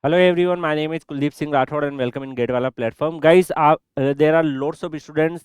Hello everyone, my name is Kuldeep Singh Rathod and welcome in GateWala platform. Guys, there are lots of students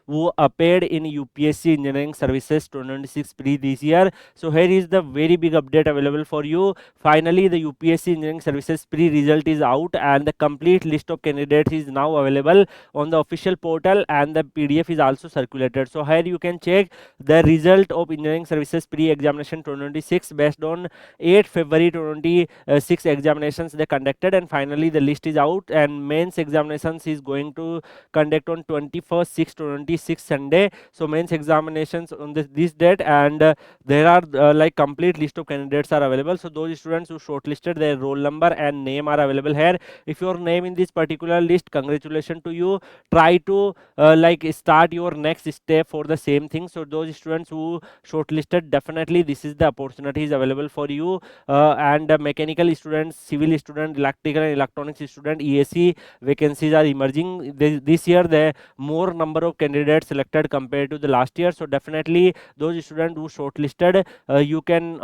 who appeared in UPSC Engineering Services 2026 pre this year. So here is the very big update available for you. Finally, the UPSC Engineering Services pre result is out and the complete list of candidates is now available on the official portal and the PDF is also circulated. So here you can check the result of Engineering Services pre examination 2026 based on 8 February 2026 examinations they conducted, and finally the list is out and mains examinations is going to conduct on 21st 6 26 Sunday. So mains examinations on this date, and there are like complete list of candidates are available. So those students who shortlisted, their roll number and name are available here. If your name in this particular list, congratulations to you. Try to like start your next step for the same thing. So those students who shortlisted, definitely this is the opportunity is available for you. And mechanical students, civil student, electrical and electronics student, ESE vacancies are emerging this year. The more number of candidates selected compared to the last year. So definitely those students who shortlisted, you can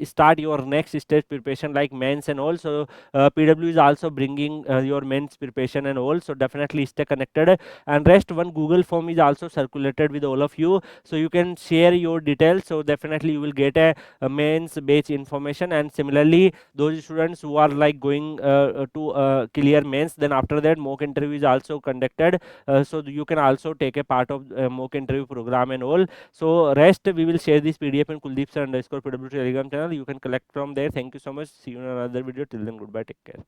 start your next stage preparation like mains and all. So PW is also bringing your mains preparation and all. So definitely stay connected. And rest one Google form is also circulated with all of you, so you can share your details. So definitely you will get a mains batch information. And similarly, those students who are like going to clear mains, then after that mock interview is also conducted. So you can also take a part of mock interview program and all. So rest we will share this PDF in Kuldeep sir underscore PW Telegram channel. You can collect from there. Thank you so much. See you in another video. Till then, goodbye. Take care.